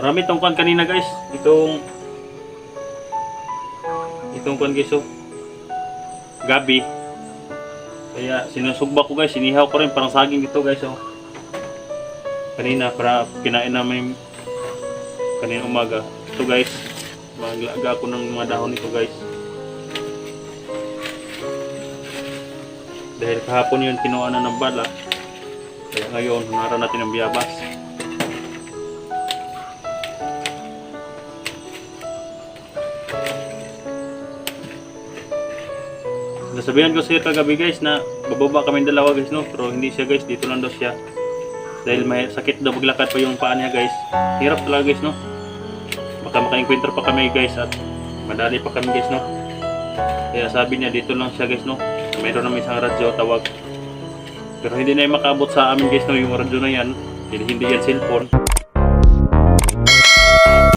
Marami tong kwan kanina guys. Itong kwan guys oh. Gabi. Kaya sinusugba ko guys, sinihaw ko rin parang saging dito guys oh. Kanina para kinain namin kanina umaga. Ito guys, maglaga ako ng mga dahon nito guys. Dahil kahapon yun kinuha na ng bala. Kaya ngayon, hunara natin ang biyabas. Nasabihan ko sir kagabi guys na bababa kami dalawa guys no. Pero hindi siya guys, dito lang daw siya. Dahil may sakit daw maglakad pa yung paa niya guys. Hirap talaga guys no. Baka maka-encounter pa kami guys at madali pa kami guys no. Kaya sabi niya dito lang siya guys no. Mayroon naman isang radyo tawag. Pero hindi na yung makaabot sa amin guys no, yung radyo na yan. Hindi yan cellphone.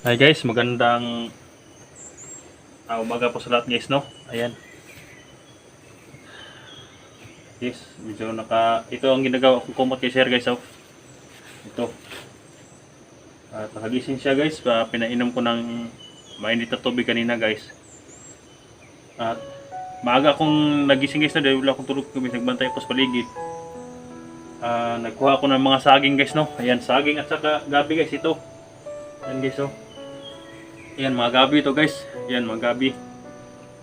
Hi guys, magandang umaga po sa lahat guys no. Ayan. Yes, medyo ito ang ginagawa kong kumot kay sir guys oh. Ito. At nakagising siya guys, pinainom ko ng mainit na tubig kanina guys. At maaga akong nagising guys na dahil wala akong tulog kami, nagbantay ako sa paligid. Nagkuha ako ng mga saging guys no. Ayan, saging at saka gabi guys ito. Ayan guys oh. Ayan mga gabi ito guys. Ayan mga gabi.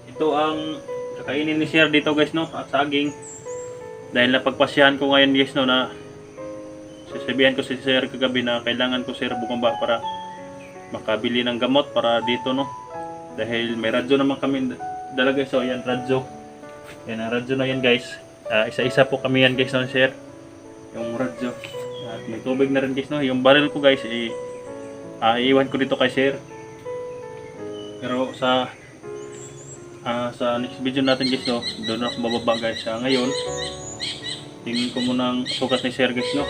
Ito ang kakainin ni sir dito guys no, at saging. Dahil napagpasyahan ko ngayon guys no na sasabihan ko si sir kagabi na kailangan ko sir bumaba para makabili ng gamot para dito no. Dahil may radyo naman kami dala guys so ayan radyo. Yan ang radyo na yan guys. Isa-isa po kami yan guys no sir. Yung radyo. At may tubig na rin guys no. Yung barrel ko guys iiwan ko dito kay sir. Pero sa next video natin guys no, doon ako bababa guys. Ngayon tingin ko muna ang sukat ni sir guys no.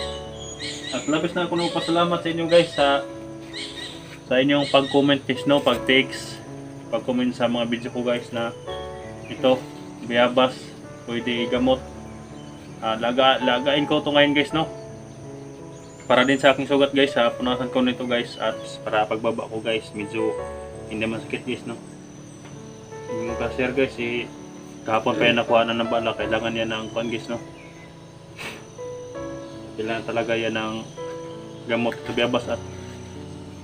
At labis na ako nagpasalamat sa inyo guys sa inyong pag-comment guys no, pag-text, pag-comment sa mga video ko guys na ito, biyabas, pwede gamot. Lagain ko ito ngayon guys no. Para din sa aking sugat guys, punasan ko nito guys at para pagbaba ko guys medyo hindi masakit guys no. Yung cashier guys kahapon pa yan nakuha na ng bala, kailangan yan ng kuan guys no. Kailangan talaga yan ng gamot sa biyabas. At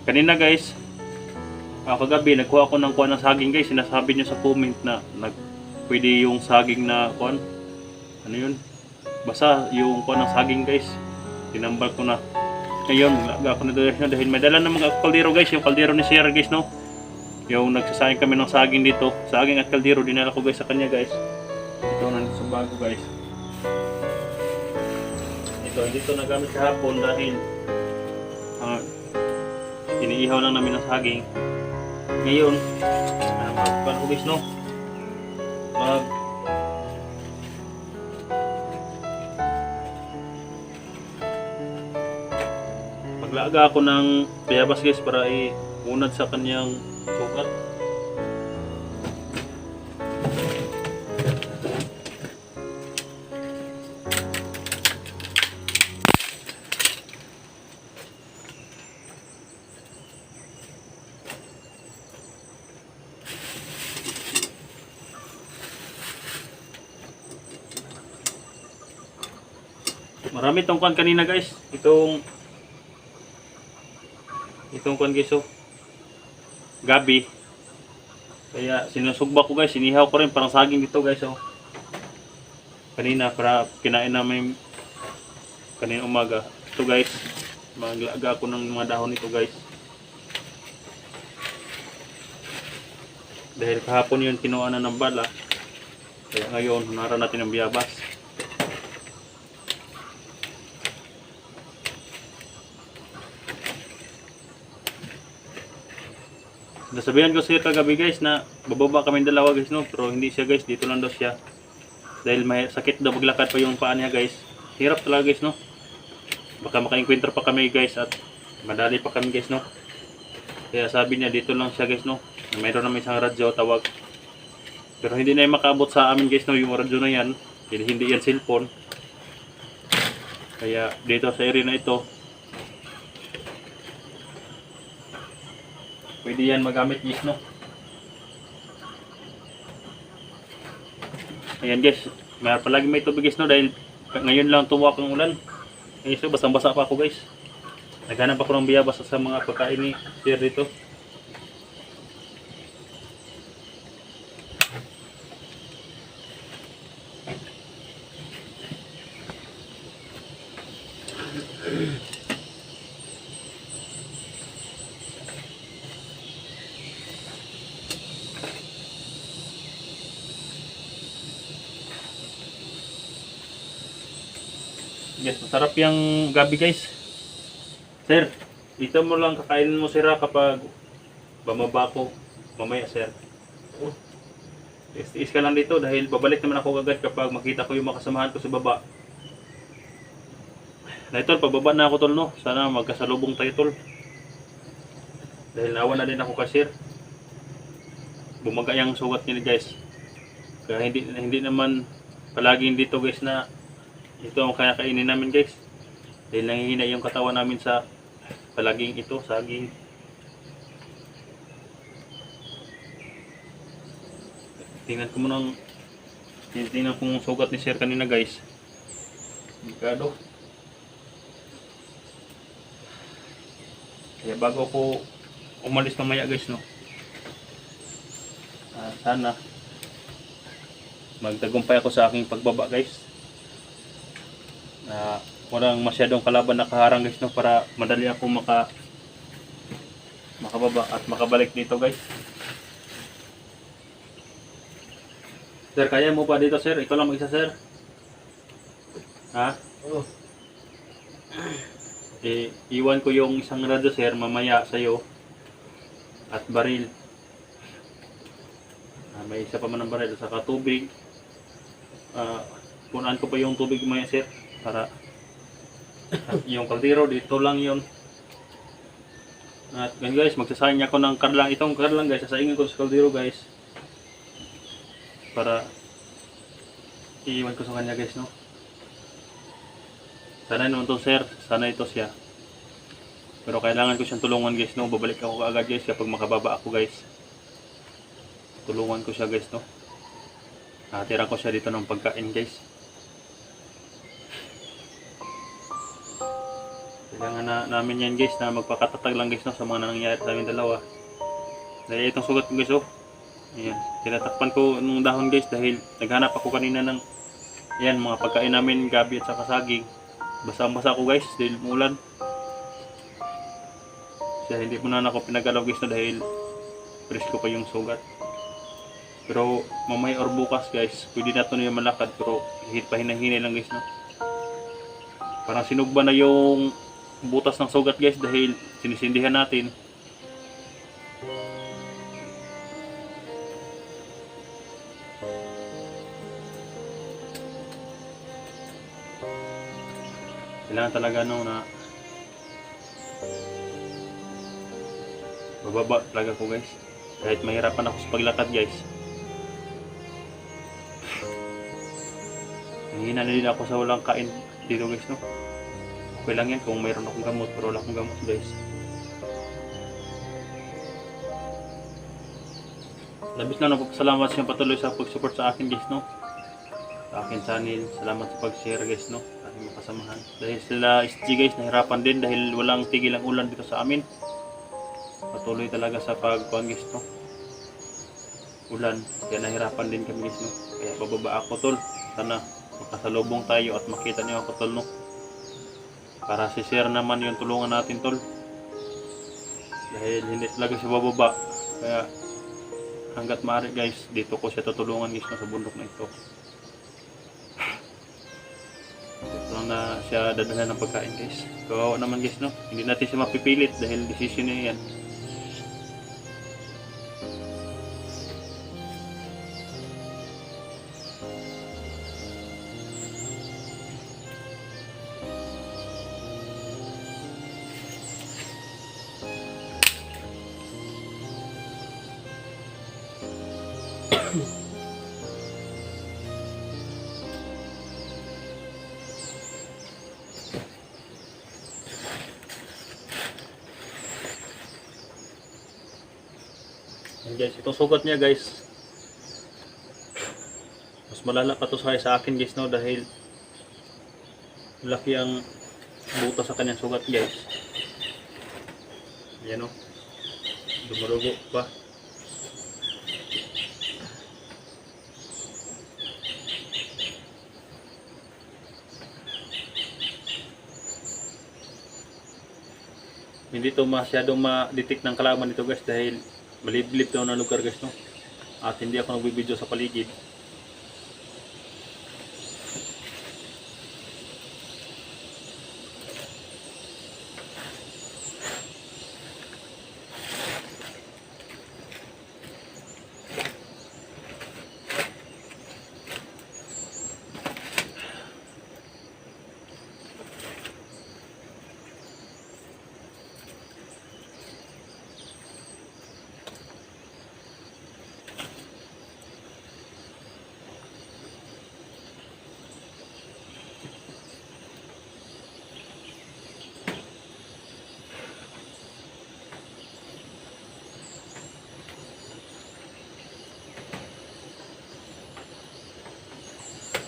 kanina guys kagabi nagkuha ako ng kuha ng saging guys. Sinasabi niyo sa comment na pwede yung saging na kuha, ano yun, basta yung kuha ng saging guys. Tinambal ko na ngayon, laga ako na doon dahil may dala ng mga kaldero guys. Yung kaldero ni sir guys no, yung nagsasayang kami ng saging dito, saging at kaldero dinala ko guys sa kanya guys. Ito na sa bago guys. Dito nagamit kahapon dahil iniihaw lang namin ng saging. Ngayon magpanubis no, maglaga ako ng biyabas guys para iunad sa kanyang sukat. Marami tong kwan kanina guys. Itong kwan guys oh. Gabi. Kaya sinusugba ko guys, sinihaw ko rin parang saging dito guys oh. Kanina para kinain namin kanina umaga. Ito guys, maglaga ako ng mga dahon nito guys. Dahil kahapon yun kinuha na ng bala. Kaya ngayon hunara natin ang biyabas. Nasabihan ko sir kagabi guys na bababa kami dalawa guys no. Pero hindi siya guys, dito lang daw siya. Dahil may sakit daw maglakad pa yung paa niya guys. Hirap talaga guys no. Baka maka-encounter pa kami guys at madali pa kami guys no. Kaya sabi niya dito lang siya guys no. Mayroon naman isang radyo tawag. Pero hindi na yung makaabot sa amin guys no, yung radyo na yan. Hindi yan cellphone. Kaya dito sa area na ito pwede yan magamit guys, no. Ayan guys, palagi may tubig guys, no, dahil ngayon lang tuwak ng ulan. Ayun, so basang-basa pa ako guys. Naghanap ako ng biyabas sa mga pagkain ni sir dito. Yes, masarap yung gabi guys. Sir, dito mo lang kakainin mo sira kapag bumaba ko mamaya sir. Tiis ka lang dito dahil babalik naman ako agad kapag makita ko yung mga kasamahan ko sa baba. Na tol, pababa na ako tol, no. Sana magkasalubong tayo tol. Dahil nawa na din ako kasi bumaga yung sugat niya guys. Kaya hindi naman palaging dito guys na ito ang kakainin namin guys. Dahil nanghihina yung katawan namin sa palaging ito, saging. Tingnan ko muna yung sugat ni sir kanina guys. Delikado. Kaya bago ako umalis mamaya guys, no. Sana magtagumpay ako sa aking pagbaba guys. Walang masyadong kalaban na kaharang guys, no, para madali ako makababa at makabalik dito guys. Sir, kaya mo pa dito sir? Ikaw lang mag-isa sir? Ha? Oo. Iwan ko yung isang radyo sir mamaya sa'yo at baril. May isa pa man ng baril, saka tubig. Punaan ko pa yung tubig mamaya sir para yung kaldero dito lang yun. At ganyan guys, magsasayang ako ng karlang. Itong karlang guys, sasayangin ko sa kaldero guys para iiwan ko sa kanya guys, no. Sana naman to sir, sana ito siya. Pero kailangan ko siyang tulungan guys, no. Babalik ako agad guys kapag makababa ako guys. Tulungan ko siya guys, no. Nakatira ko siya dito ng pagkain guys. Kailangan namin yan guys na magpakatatag lang guys, no, sa mga nangyayari sa amin dalawa. Dahil itong sugat ko guys, oh. Ayan, tinatakpan ko nung dahon guys dahil naghanap ako kanina ng ayan, mga pagkain namin, gabi at saka saging. Basa-basa ako guys dahil umulan. Kaya hindi mo na ako pinagalaw guys, no, dahil presko pa yung sugat. Pero mamaya or bukas guys, pwede na ito na yung malakad, pero pahinay-hinay lang guys, no. Parang sinugba na yung butas ng sugat guys dahil sinisindihan natin. Kailangan talaga no na bababa talaga ko guys. Kahit mahirapan ako sa paglakad guys. Nanghina na din ako sa walang kain dito guys, no. Okay lang yan kung mayroon akong gamot, pero wala akong gamot guys. Labis lang nagpapasalamat siya patuloy sa pag-support sa akin guys, no. Sa akin channel, salamat sa pag-share guys, no. Aking makasamahan. Dahil sila SG guys, nahirapan din dahil walang tigil ang ulan dito sa amin. Patuloy talaga sa pag-kuhan guys, no. Ulan, kaya nahirapan din kami guys, no. Kaya bababa ako tol. Sana makasalubong tayo at makita niyo ako tol, no. Para si sir naman yung tulungan natin tol. Dahil hindi talaga siya bababa. Kaya hanggat maaari guys, dito ko siya tutulungan guys, no, sa bundok na ito. Dito lang na siya dadalhan ng pagkain guys. Kawawa naman guys, no. Hindi natin siya mapipilit dahil decision niya yan. Yan guys, itong sugat niya guys, mas malala pa to sa akin guys, no, dahil laki ang buta sa kanyang sugat guys. Yan o, dumurugo pa. Hindi to masyadong ma-detect ng kalaman dito guys dahil maliblib daw na lugar guys, no, at hindi ako nagbibideo sa paligid.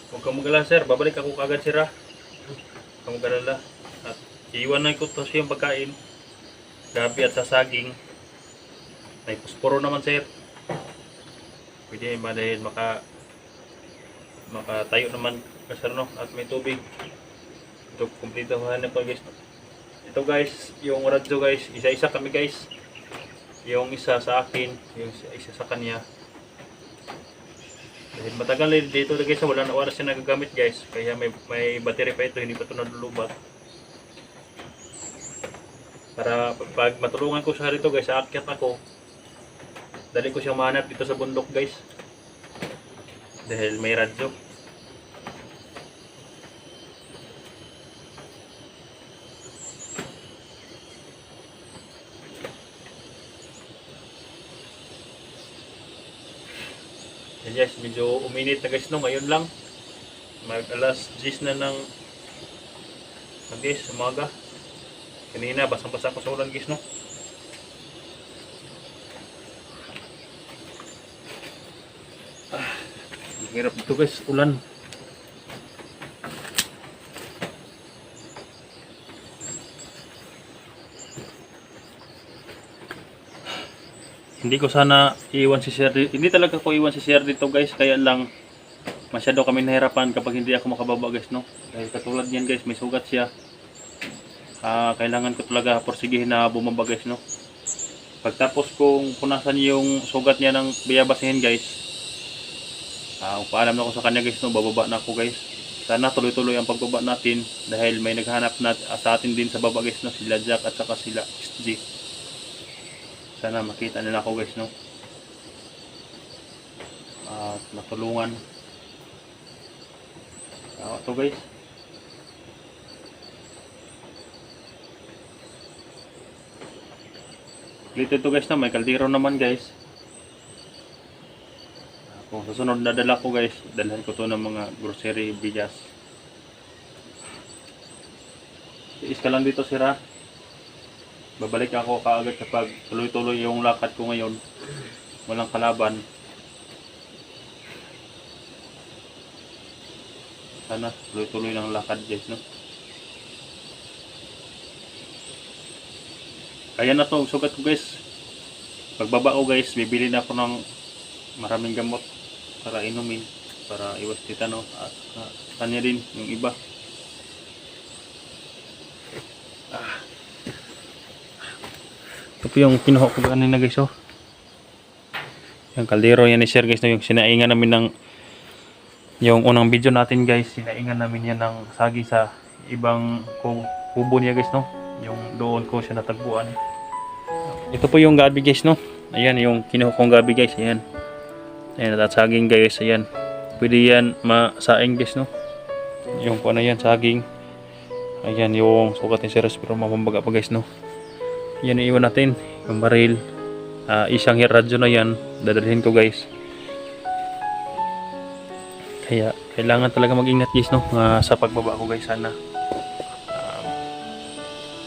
Huwag kang mag-alala sir, babalik ako kagad sir ha. Huwag kang mag-alala. At iiwanan ko to siyang pagkain, gabi at sasaging. May posporo naman sir. Pwede ba dahil makatayo naman sir, no? At may tubig. Ito, kumplito na po guys. Ito guys, yung radyo guys, isa-isa kami guys. Yung isa sa akin, yung isa sa kanya. Dahil matagal dito guys, wala na oras siya nagagamit guys. Kaya may battery pa ito, hindi pa ito nalulubat. Para pag matulungan ko siya dito guys, aakyat ako. Dali ko siyang mahanap dito sa bundok guys. Dahil may radyo. Yan guys, medyo uminit na guys, no, ngayon lang. Mag alas 10 na ng guys, umaga. Kanina, basang-basa ko sa ulan guys, no. Hirap dito guys, ulan. Hindi ko sana iwan si Sir dito. Hindi talaga ko iwan si Sir dito guys. Kaya lang masyado kami nahirapan kapag hindi ako makababa guys, no. Dahil katulad niyan guys, may sugat siya. Kailangan ko talaga porsigihin na bumaba guys, no. Pagtapos kong punasan yung sugat niya ng bayabasihin guys, paalam na ako sa kanya guys, no. Bababa na ako guys. Sana tuloy-tuloy ang pagbaba natin dahil may naghanap na sa atin din sa baba guys, no. Sila Jack at saka sila SG. Sana makita nila ako guys, no. At matulungan. Ito guys. Dito guys, na may kaldero naman guys. Kung susunod na dala ko guys, dalhan ko to ng mga grocery, bigas. Iis ka lang dito sira. Babalik ako kaagad kapag tuloy-tuloy yung lakad ko ngayon. Walang kalaban. Sana tuloy-tuloy lang lakad guys, no. Kaya na to sugat ko guys. Pagbaba ko guys, bibili na ako ng maraming gamot para inumin, para iwas tetano at kanya din yung iba. Ito po yung kinuha ko kanina guys, oh. Yung kaldero yan ni Sir guys, yung sinaingan namin ng yung unang video natin guys, sinaingan namin yan ng sagi sa ibang kubo niya guys, no. Yung doon ko siya natagpuan. Ito po yung gabi guys, no. Ayan yung kinuha kong gabi guys, ayan. Ayan, at saging guys, ayan. Pwede yan masaing guys, no. Yung po na yan, saging. Ayan yung sukat ni Sir, pero mamambaga pa guys, no. Yan iwan natin, yung baril. Isang radyo na yan, dadalhin ko guys. Kaya kailangan talaga mag-ingat guys, no, sa pagbaba ko guys. Sana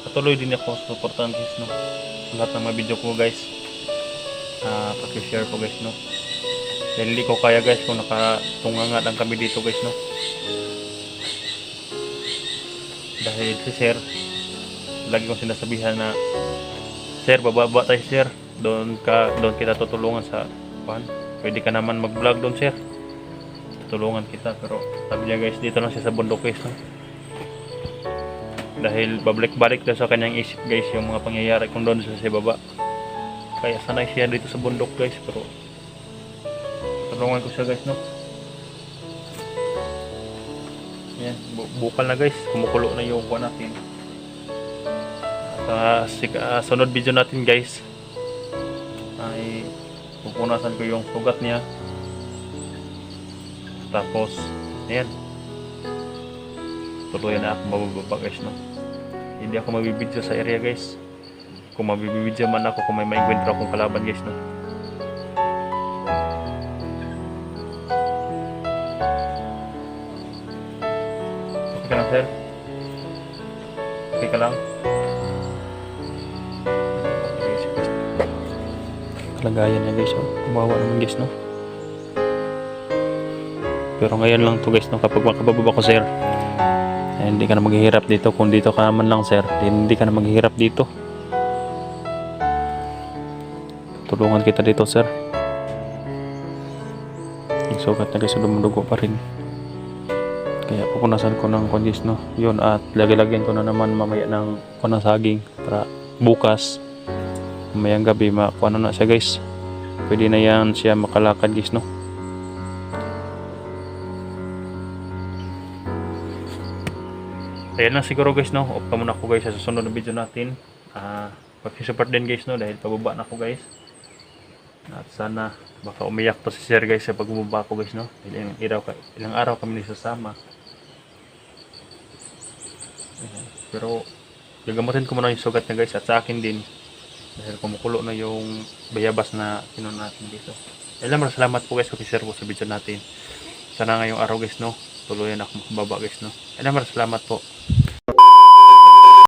patuloy din ako suportahan guys, no, lahat ng mga video ko guys. pag-share po guys, no. Dahil hindi ko kaya guys kung nakatunganga lang kami dito guys, no. Dahil si sir, lagi kong sinasabihan na, sir, bababa tayo sir, doon kita tutulungan sa pan. Pwede ka naman mag-vlog doon sir, tutulungan kita. Pero sabi niya guys, dito lang siya sa bundok guys, no? Dahil babalik-balik daw sa kanyang isip guys yung mga pangyayari kung doon sa baba. Kaya sanay siya dito sa bundok guys, pero tulungan ko siya guys, no. Yan, bukal na guys, kumukulo na yung kuha natin. At sunod video natin guys ay pupunasan ko yung sugat niya. Tapos ayan, tuluyan na ako mabababa guys, no. Hindi ako mabibidyo sa area guys. Kung mabibidyo man ako kung may maengkwentro akong kalaban guys, no. Okay ka lang sir? Okay ka lang? Kalagayan niya guys, oh. Kumawa naman guys, no. Pero ngayon lang to guys, no, kapag makababa ko sir, eh, hindi ka na maghihirap dito. Kung dito ka naman lang sir, hindi ka na maghihirap dito. Tulungan kita dito sir. Yung sugat na guys, dumudugo pa rin. Kaya pupunasan ko ng kondis, no. Yun, at lagyan ko na naman mamaya ng saging para bukas mamayang gabi makuha na siya guys. Pwede na yan siya makalakad guys, no. Ayan lang siguro guys, no. Off ka muna ako guys sa susunod na video natin. Pag-support din guys, no, dahil pababa na ako guys. At sana baka umiyak to si sir guys sa pagbaba ko guys, no. Ilang araw kami nagsasama. Pero gagamutin ko muna yung sugat niya guys, at sa akin din dahil kumukulo na yung bayabas na kinuha natin dito. Maraming salamat po guys kung share po sa video natin. Sana ngayong araw guys, no, tuluyan ako makababa guys, no. Maraming salamat po.